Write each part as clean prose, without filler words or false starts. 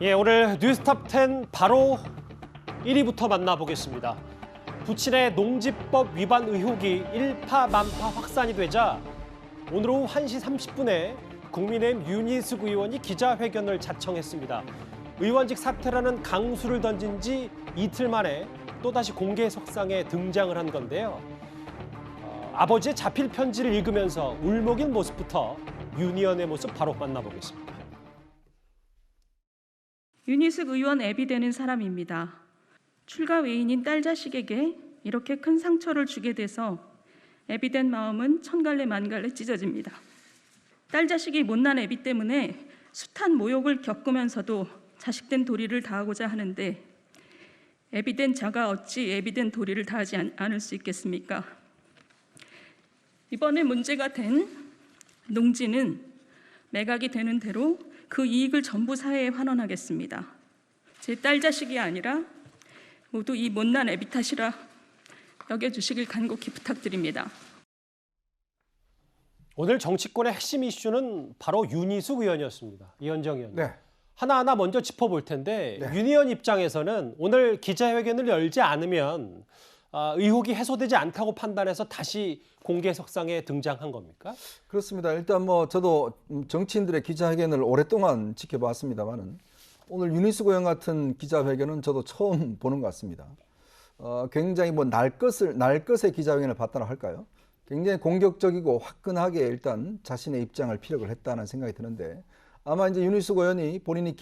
예, 오늘 뉴스톱 10 바로 1위부터 만나보겠습니다. 부친의 농지법 위반 의혹이 일파만파 확산이 되자 오늘 오후 1시 30분에 국민의힘 윤희숙 의원이 기자회견을 자청했습니다. 의원직 사퇴라는 강수를 던진 지 이틀 만에 또다시 공개석상에 등장을 한 건데요. 아버지의 자필 편지를 읽으면서 울먹인 모습부터 윤 의원의 모습 바로 만나보겠습니다. 윤희숙 의원 앱이 되는 사람입니다. 출가 외인인 딸 자식에게 이렇게 큰 상처를 주게 돼서 앱이 된 마음은 천갈래 만갈래 찢어집니다. 딸 자식이 못난 앱이 때문에 숱한 모욕을 겪으면서도 자식된 도리를 다하고자 하는데 앱이 된 자가 어찌 앱이 된 도리를 다하지 않을 수 있겠습니까? 이번에 문제가 된 농지는 매각이 되는 대로 그 이익을 전부 사회에 환원하겠습니다. 제 딸 자식이 아니라 모두 이 못난 애비 탓이라 여겨주시길 간곡히 부탁드립니다. 오늘 정치권의 핵심 이슈는 바로 윤희숙 의원이었습니다. 이현정 의원. 네. 하나하나 먼저 짚어볼 텐데 네. 윤 의원 입장에서는 오늘 기자회견을 열지 않으면 의혹이 해소되지 않다고 판단해서 다시 공개석상에 등장한 겁니까? 그렇습니다. 일단 저도 정치인들의 기자회견을 오랫동안 지켜봤습니다만은 오늘 윤희숙 의원 같은 기자회견은 저도 처음 보는 것 같습니다. 굉장히 날 것의 기자회견을 봤다고 할까요? 굉장히 공격적이고 화끈하게 일단 자신의 입장을 피력을 했다는 생각이 드는데 아마 이제 윤희숙 의원이 본인이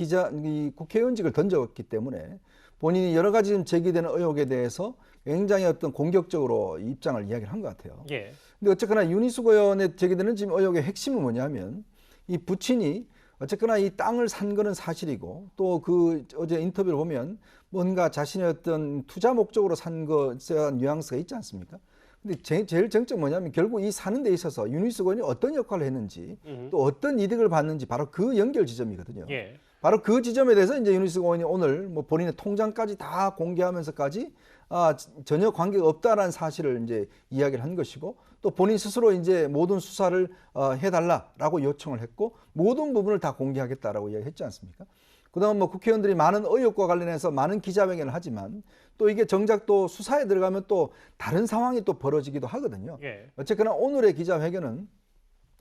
국회의원직을 던졌기 때문에 본인이 여러 가지 좀 제기되는 의혹에 대해서 굉장히 어떤 공격적으로 입장을 이야기를 한 것 같아요. 예. 근데 어쨌거나 윤희숙 의원의 제기되는 지금 의혹의 핵심은 뭐냐면 이 부친이 어쨌거나 이 땅을 산 거는 사실이고 또 그 어제 인터뷰를 보면 뭔가 자신의 어떤 투자 목적으로 산 것에 대한 뉘앙스가 있지 않습니까? 근데 제일 정점 뭐냐면 결국 이 사는 데 있어서 윤희숙 의원이 어떤 역할을 했는지 또 어떤 이득을 받는지 바로 그 연결 지점이거든요. 예. 바로 그 지점에 대해서 이제 윤희숙 의원이 오늘 본인의 통장까지 다 공개하면서까지 전혀 관계가 없다라는 사실을 이제 이야기를 한 것이고 또 본인 스스로 이제 모든 수사를 해달라라고 요청을 했고 모든 부분을 다 공개하겠다라고 이야기했지 않습니까? 그다음 국회의원들이 많은 의혹과 관련해서 많은 기자회견을 하지만 또 이게 정작 또 수사에 들어가면 또 다른 상황이 또 벌어지기도 하거든요. 예. 어쨌거나 오늘의 기자회견은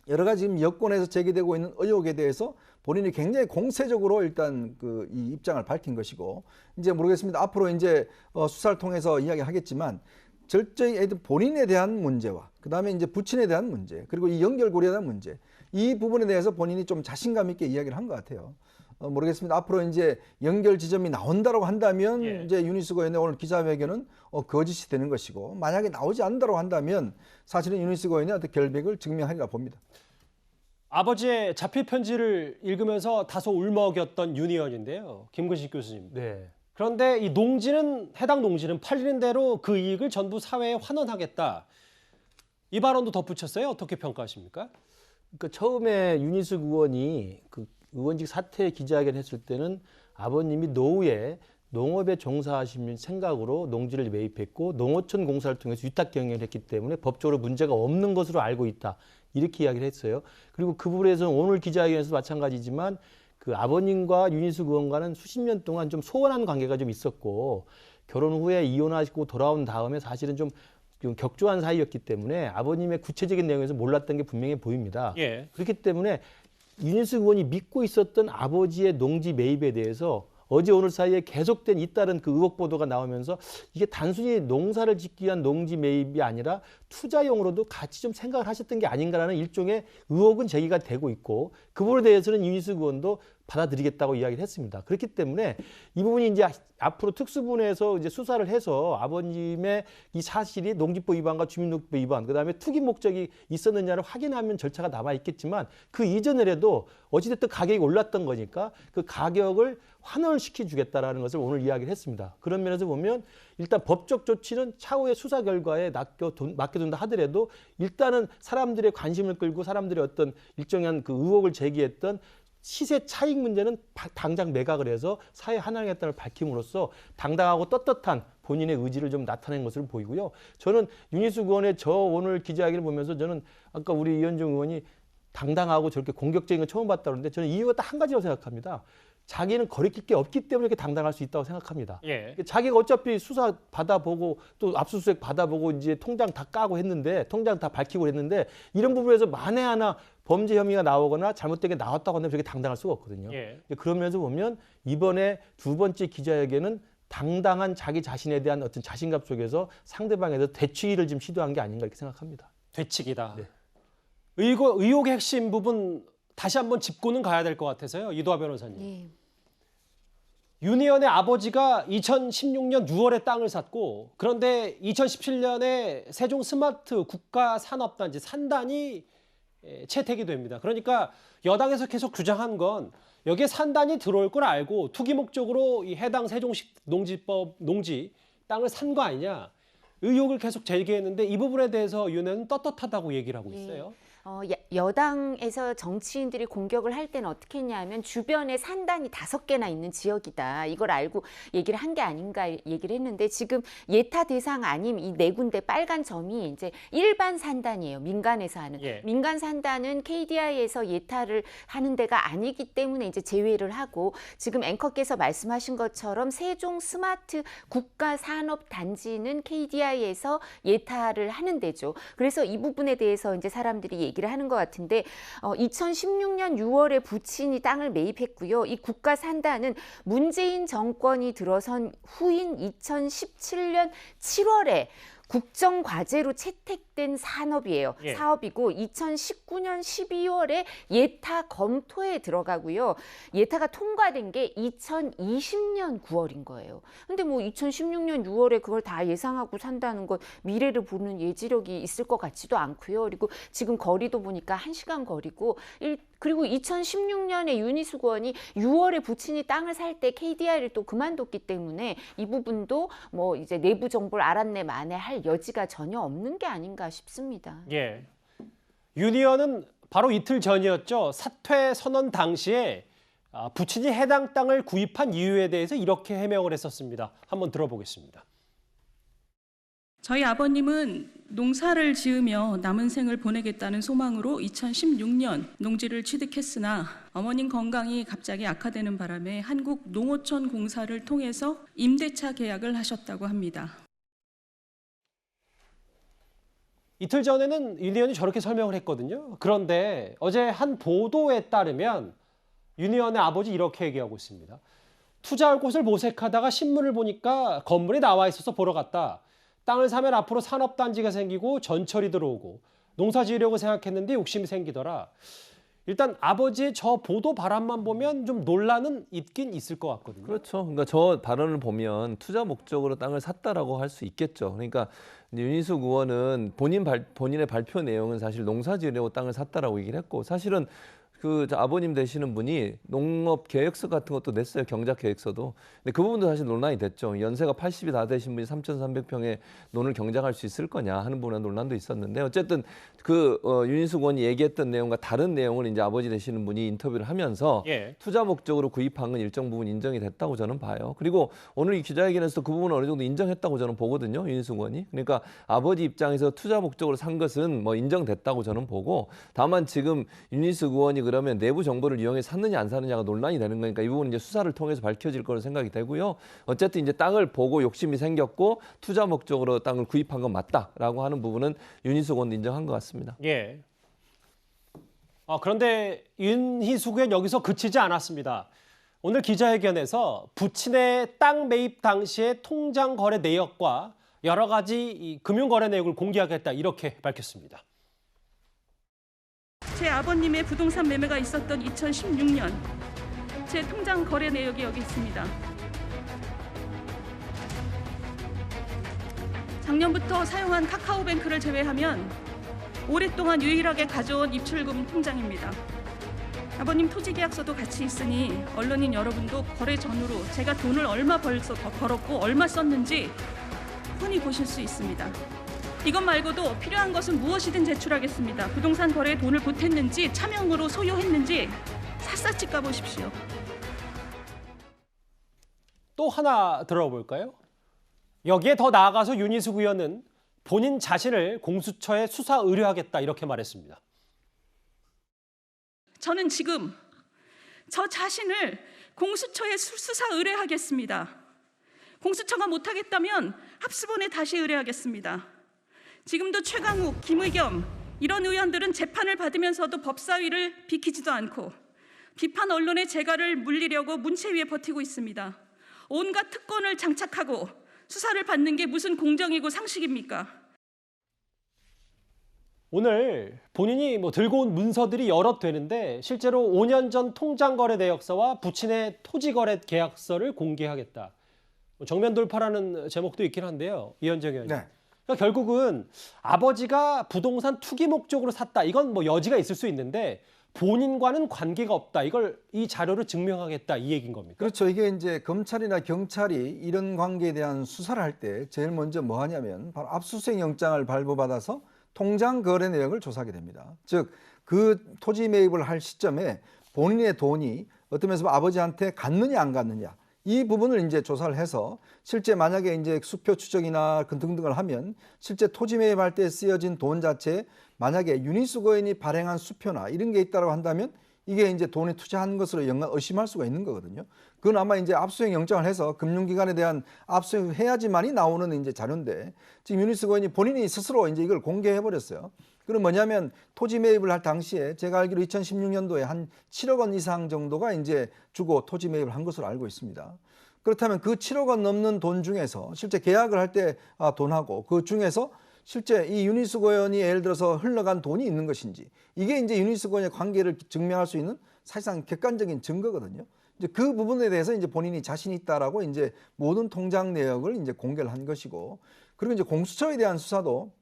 여러 가지 지금 여권에서 제기되고 있는 의혹에 대해서 본인이 굉장히 공세적으로 일단 이 입장을 밝힌 것이고 이제 모르겠습니다. 앞으로 이제 수사를 통해서 이야기하겠지만 절저히 본인에 대한 문제와 그다음에 이제 부친에 대한 문제 그리고 이 연결고리에 대한 문제 이 부분에 대해서 본인이 좀 자신감 있게 이야기를 한 것 같아요. 모르겠습니다. 앞으로 이제 연결 지점이 나온다고 한다면 예. 이제 윤희숙 의원의 오늘 기자회견은 거짓이 되는 것이고 만약에 나오지 않는다고 한다면 사실은 윤희숙 의원이 어떤 결백을 증명하리라 봅니다. 아버지의 자필 편지를 읽으면서 다소 울먹였던 윤 의원인데요. 김근식 교수님. 네. 그런데 이 해당 농지는 팔리는 대로 그 이익을 전부 사회에 환원하겠다. 이 발언도 덧붙였어요. 어떻게 평가하십니까? 그러니까 처음에 윤희숙 의원이 그 의원직 사퇴 기자회견 했을 때는 아버님이 노후에 농업에 종사하시는 생각으로 농지를 매입했고 농어촌 공사를 통해서 위탁 경영을 했기 때문에 법적으로 문제가 없는 것으로 알고 있다. 이렇게 이야기를 했어요. 그리고 그 부분에서 오늘 기자회견에서 마찬가지지만 그 아버님과 윤희숙 의원과는 수십 년 동안 좀 소원한 관계가 좀 있었고 결혼 후에 이혼하시고 돌아온 다음에 사실은 좀 격조한 사이였기 때문에 아버님의 구체적인 내용에서 몰랐던 게 분명히 보입니다. 예. 그렇기 때문에 윤희숙 의원이 믿고 있었던 아버지의 농지 매입에 대해서 어제 오늘 사이에 계속된 잇따른 그 의혹 보도가 나오면서 이게 단순히 농사를 짓기 위한 농지 매입이 아니라 투자용으로도 같이 좀 생각을 하셨던 게 아닌가라는 일종의 의혹은 제기가 되고 있고 그 부분에 대해서는 윤희숙 의원도 받아들이겠다고 이야기를 했습니다. 그렇기 때문에 이 부분이 이제 앞으로 특수본에서 이제 수사를 해서 아버님의 이 사실이 농지법 위반과 주민등록법 위반, 그다음에 투기 목적이 있었느냐를 확인하면 절차가 남아 있겠지만 그 이전에라도 어찌됐든 가격이 올랐던 거니까 그 가격을 환원을 시켜주겠다라는 것을 오늘 이야기를 했습니다. 그런 면에서 보면 일단 법적 조치는 차후의 수사 결과에 맡겨둔다 하더라도 일단은 사람들의 관심을 끌고 사람들의 어떤 일정한 그 의혹을 제기했던 시세 차익 문제는 당장 매각을 해서 사회 환원하겠다는 밝힘으로써 당당하고 떳떳한 본인의 의지를 좀 나타낸 것으로 보이고요. 저는 윤희숙 의원의 저 오늘 기자회견을 보면서 저는 아까 우리 이현중 의원이 당당하고 저렇게 공격적인 거 처음 봤다 그러는데 저는 이유가 딱 한 가지라고 생각합니다. 자기는 거리낄 게 없기 때문에 이렇게 당당할 수 있다고 생각합니다. 예. 자기가 어차피 수사 받아보고 또 압수수색 받아보고 이제 통장 다 까고 했는데 통장 다 밝히고 했는데 이런 부분에서 만에 하나 범죄 혐의가 나오거나 잘못되게 나왔다고 한다면 저게 당당할 수가 없거든요. 예. 그러면서 보면 이번에 두 번째 기자회견은 당당한 자기 자신에 대한 어떤 자신감 속에서 상대방에 대해서 대치를 좀 시도한 게 아닌가 이렇게 생각합니다. 되치기다. 네. 의혹의 핵심 부분 다시 한번 짚고는 가야 될 것 같아서요. 이도하 변호사님. 예. 윤 의원의 아버지가 2016년 6월에 땅을 샀고 그런데 2017년에 세종 스마트 국가산업단지 산단이 채택이 됩니다. 그러니까 여당에서 계속 주장한 건 여기에 산단이 들어올 걸 알고 투기 목적으로 이 해당 세종시 농지 땅을 산 거 아니냐 의혹을 계속 제기했는데 이 부분에 대해서 윤 의원은 떳떳하다고 얘기를 하고 있어요. 여당에서 정치인들이 공격을 할 때는 어떻게 했냐면 주변에 산단이 5개나 있는 지역이다. 이걸 알고 얘기를 한 게 아닌가 얘기를 했는데 지금 예타 대상 아닌 이 4군데 빨간 점이 이제 일반 산단이에요. 민간에서 하는. 예. 민간 산단은 KDI에서 예타를 하는 데가 아니기 때문에 이제 제외를 하고 지금 앵커께서 말씀하신 것처럼 세종 스마트 국가산업단지는 KDI에서 예타를 하는 데죠. 그래서 이 부분에 대해서 이제 사람들이 얘기를 하는 것 같은데 2016년 6월에 부친이 땅을 매입했고요. 이 국가산단은 문재인 정권이 들어선 후인 2017년 7월에 국정과제로 채택된 산업이에요. 예. 사업이고 2019년 12월에 예타 검토에 들어가고요. 예타가 통과된 게 2020년 9월인 거예요. 근데 뭐 2016년 6월에 그걸 다 예상하고 산다는 건 미래를 보는 예지력이 있을 것 같지도 않고요. 그리고 지금 거리도 보니까 1시간 거리고 그리고 2016년에 윤희숙 의원이 6월에 부친이 땅을 살 때 KDI를 또 그만뒀기 때문에 이 부분도 뭐 이제 내부 정보를 알았네 만에 할 여지가 전혀 없는 게 아닌가 싶습니다. 예. 윤 의원은 바로 이틀 전이었죠. 사퇴 선언 당시에 부친이 해당 땅을 구입한 이유에 대해서 이렇게 해명을 했었습니다. 한번 들어보겠습니다. 저희 아버님은 농사를 지으며 남은 생을 보내겠다는 소망으로 2016년 농지를 취득했으나 어머님 건강이 갑자기 악화되는 바람에 한국농어촌공사를 통해서 임대차 계약을 하셨다고 합니다. 이틀 전에는 윤 의원이 저렇게 설명을 했거든요. 그런데 어제 한 보도에 따르면 윤 의원의 아버지 이렇게 얘기하고 있습니다. 투자할 곳을 모색하다가 신문을 보니까 건물이 나와 있어서 보러 갔다. 땅을 사면 앞으로 산업단지가 생기고 전철이 들어오고 농사 지으려고 생각했는데 욕심이 생기더라. 일단 아버지의 저 보도 발언만 보면 좀 논란은 있긴 있을 것 같거든요. 그렇죠. 그러니까 저 발언을 보면 투자 목적으로 땅을 샀다라고 할 수 있겠죠. 그러니까 윤희숙 의원은 본인의 발표 내용은 사실 농사 지으려고 땅을 샀다라고 얘기를 했고 사실은 그 아버님 되시는 분이 농업 계획서 같은 것도 냈어요. 경작 계획서도. 근데 그 부분도 사실 논란이 됐죠. 연세가 80이 다 되신 분이 3,300평의 논을 경작할 수 있을 거냐 하는 부분에 논란도 있었는데 어쨌든 윤희숙 의원이 얘기했던 내용과 다른 내용을 이제 아버지 되시는 분이 인터뷰를 하면서 예. 투자 목적으로 구입한 건 일정 부분 인정이 됐다고 저는 봐요. 그리고 오늘 이 기자회견에서 그 부분을 어느 정도 인정했다고 저는 보거든요. 윤희숙 의원이. 그러니까 아버지 입장에서 투자 목적으로 산 것은 뭐 인정됐다고 저는 보고 다만 지금 윤희숙 의원이 그러면 내부 정보를 이용해 샀느냐 안 샀느냐가 논란이 되는 거니까 이 부분은 이제 수사를 통해서 밝혀질 거로 생각이 되고요. 어쨌든 이제 땅을 보고 욕심이 생겼고 투자 목적으로 땅을 구입한 건 맞다라고 하는 부분은 윤희숙 의원도 인정한 것 같습니다. 예. 그런데 윤희숙 의원 여기서 그치지 않았습니다. 오늘 기자회견에서 부친의 땅 매입 당시의 통장 거래 내역과 여러 가지 이 금융 거래 내역을 공개하겠다 이렇게 밝혔습니다. 제 아버님의 부동산 매매가 있었던 2016년 제 통장 거래 내역이 여기 있습니다. 작년부터 사용한 카카오뱅크를 제외하면 오랫동안 유일하게 가져온 입출금 통장입니다. 아버님 토지계약서도 같이 있으니 언론인 여러분도 거래 전후로 제가 돈을 얼마 벌었고 얼마 썼는지 훤히 보실 수 있습니다. 이것 말고도 필요한 것은 무엇이든 제출하겠습니다. 부동산 거래에 돈을 보탰는지 차명으로 소유했는지 샅샅이 까보십시오. 또 하나 들어볼까요? 여기에 더 나아가서 윤희숙 의원은 본인 자신을 공수처에 수사 의뢰하겠다 이렇게 말했습니다. 저는 지금 저 자신을 공수처에 수사 의뢰하겠습니다. 공수처가 못하겠다면 합수본에 다시 의뢰하겠습니다. 지금도 최강욱, 김의겸 이런 의원들은 재판을 받으면서도 법사위를 비키지도 않고 비판 언론의 재갈을 물리려고 문체위에 버티고 있습니다. 온갖 특권을 장착하고 수사를 받는 게 무슨 공정이고 상식입니까? 오늘 본인이 들고 온 문서들이 여럿 되는데 실제로 5년 전 통장거래 내역서와 부친의 토지거래 계약서를 공개하겠다. 정면 돌파라는 제목도 있긴 한데요. 이현정 의원님. 네. 그러니까 결국은 아버지가 부동산 투기 목적으로 샀다. 이건 여지가 있을 수 있는데 본인과는 관계가 없다. 이걸 이 자료로 증명하겠다. 이 얘기인 겁니까? 그렇죠. 이게 이제 검찰이나 경찰이 이런 관계에 대한 수사를 할 때 제일 먼저 뭐 하냐면 바로 압수수색 영장을 발부받아서 통장 거래 내역을 조사하게 됩니다. 즉, 그 토지 매입을 할 시점에 본인의 돈이 어떤 면에서 아버지한테 갔느냐 안 갔느냐 이 부분을 이제 조사를 해서 실제 만약에 이제 수표 추적이나 등등을 하면 실제 토지 매입할 때 쓰여진 돈 자체에 만약에 윤희숙 의원이 발행한 수표나 이런 게 있다고 한다면 이게 이제 돈에 투자한 것으로 의심할 수가 있는 거거든요. 그건 아마 이제 압수수색 영장을 해서 금융기관에 대한 압수수색을 해야지만이 나오는 이제 자료인데 지금 윤희숙 의원이 본인이 스스로 이제 이걸 공개해 버렸어요. 그럼 뭐냐면 토지 매입을 할 당시에 제가 알기로 2016년도에 한 7억 원 이상 정도가 이제 주고 토지 매입을 한 것으로 알고 있습니다. 그렇다면 그 7억 원 넘는 돈 중에서 실제 계약을 할 때 돈하고 그 중에서 실제 이 윤희숙 의원이 예를 들어서 흘러간 돈이 있는 것인지 이게 이제 윤희숙 의원의 관계를 증명할 수 있는 사실상 객관적인 증거거든요. 이제 그 부분에 대해서 이제 본인이 자신 있다라고 이제 모든 통장 내역을 이제 공개를 한 것이고 그리고 이제 공수처에 대한 수사도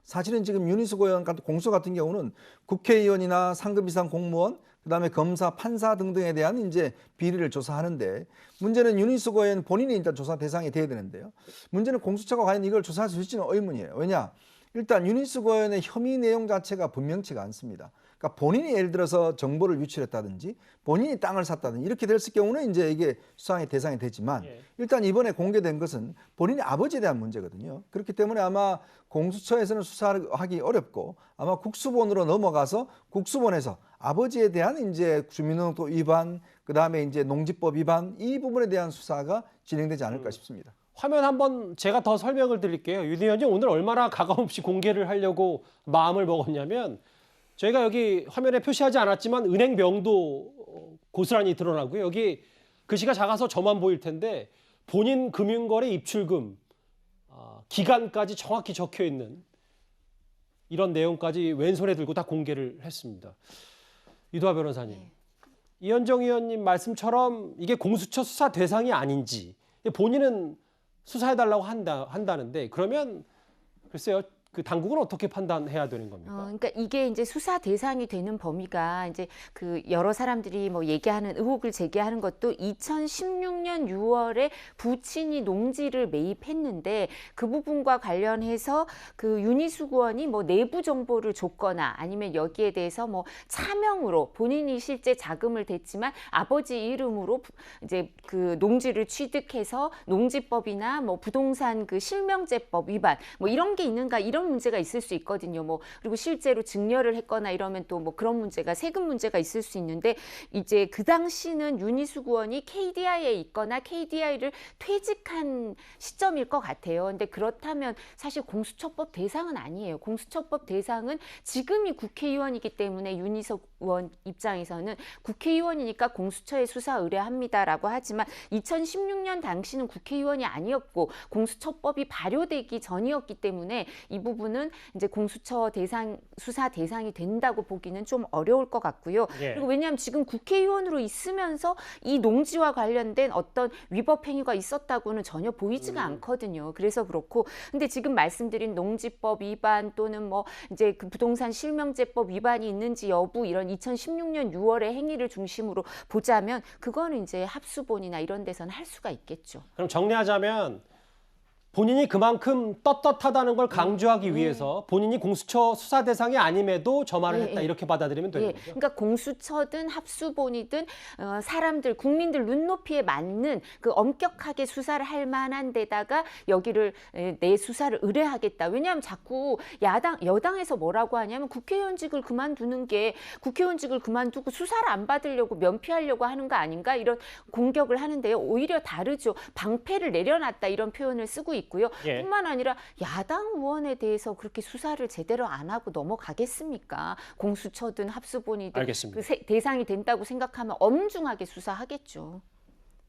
사실은 지금 윤희숙 의원 같은 공수처 같은 경우는 국회의원이나 상급 이상 공무원 그다음에 검사, 판사 등등에 대한 이제 비리를 조사하는데 문제는 윤희숙 의원 본인이 일단 조사 대상이 돼야 되는데요. 문제는 공수처가 과연 이걸 조사할 수 있을지는 의문이에요. 왜냐? 일단 윤희숙 의원의 혐의 내용 자체가 분명치가 않습니다. 그러니까 본인이 예를 들어서 정보를 유출했다든지 본인이 땅을 샀다든지 이렇게 됐을 경우는 이제 이게 수사의 대상이 되지만 일단 이번에 공개된 것은 본인의 아버지에 대한 문제거든요. 그렇기 때문에 아마 공수처에서는 수사하기 어렵고 아마 국수본으로 넘어가서 국수본에서 아버지에 대한 이제 주민등록법 위반 그다음에 이제 농지법 위반 이 부분에 대한 수사가 진행되지 않을까 싶습니다. 화면 한번 제가 더 설명을 드릴게요. 윤 의원님 오늘 얼마나 가감없이 공개를 하려고 마음을 먹었냐면 저희가 여기 화면에 표시하지 않았지만 은행명도 고스란히 드러나고요. 여기 글씨가 작아서 저만 보일 텐데 본인 금융거래 입출금 기간까지 정확히 적혀 있는 이런 내용까지 왼손에 들고 다 공개를 했습니다. 이두하 변호사님, 이현정 의원님 말씀처럼 이게 공수처 수사 대상이 아닌지 본인은 수사해달라고 한다는데 그러면 글쎄요. 그 당국은 어떻게 판단해야 되는 겁니까? 그러니까 이게 이제 수사 대상이 되는 범위가 이제 그 여러 사람들이 뭐 얘기하는 의혹을 제기하는 것도 2016년 6월에 부친이 농지를 매입했는데 그 부분과 관련해서 그 윤희숙 의원이 뭐 내부 정보를 줬거나 아니면 여기에 대해서 뭐 차명으로 본인이 실제 자금을 댔지만 아버지 이름으로 이제 그 농지를 취득해서 농지법이나 뭐 부동산 그 실명제법 위반 뭐 이런 게 있는가 이런 문제가 있을 수 있거든요. 뭐 그리고 실제로 증여를 했거나 이러면 또 뭐 그런 문제가 세금 문제가 있을 수 있는데 이제 그 당시는 윤희숙 의원이 KDI에 있거나 KDI를 퇴직한 시점일 것 같아요. 근데 그렇다면 사실 공수처법 대상은 아니에요. 공수처법 대상은 지금이 국회의원이기 때문에 윤희숙 의원 입장에서는 국회의원이니까 공수처에 수사 의뢰합니다라고 하지만 2016년 당시는 국회의원이 아니었고 공수처법이 발효되기 전이었기 때문에 이 부분은 이제 공수처 대상 수사 대상이 된다고 보기는 좀 어려울 것 같고요. 그리고 왜냐하면 지금 국회의원으로 있으면서 이 농지와 관련된 어떤 위법 행위가 있었다고는 전혀 보이지가 않거든요. 그래서 그렇고 근데 지금 말씀드린 농지법 위반 또는 뭐 이제 그 부동산 실명제법 위반이 있는지 여부 이런 2016년 6월의 행위를 중심으로 보자면 그거는 이제 합수본이나 이런 데서는 할 수가 있겠죠. 그럼 정리하자면 본인이 그만큼 떳떳하다는 걸 강조하기 위해서 본인이 공수처 수사 대상이 아님에도 저 말을 예, 했다 예. 이렇게 받아들이면 되는 예, 거죠. 그러니까 공수처든 합수본이든 사람들 국민들 눈높이에 맞는 그 엄격하게 수사를 할 만한 데다가 여기를 내 수사를 의뢰하겠다. 왜냐하면 자꾸 여당에서 뭐라고 하냐면 국회의원직을 그만두는 게 국회의원직을 그만두고 수사를 안 받으려고 면피하려고 하는 거 아닌가 이런 공격을 하는데요. 오히려 다르죠. 방패를 내려놨다 이런 표현을 쓰고 있고요. 예. 뿐만 아니라 야당 의원에 대해서 그렇게 수사를 제대로 안 하고 넘어가겠습니까? 공수처든 합수본이든 알겠습니다. 그 대상이 된다고 생각하면 엄중하게 수사하겠죠.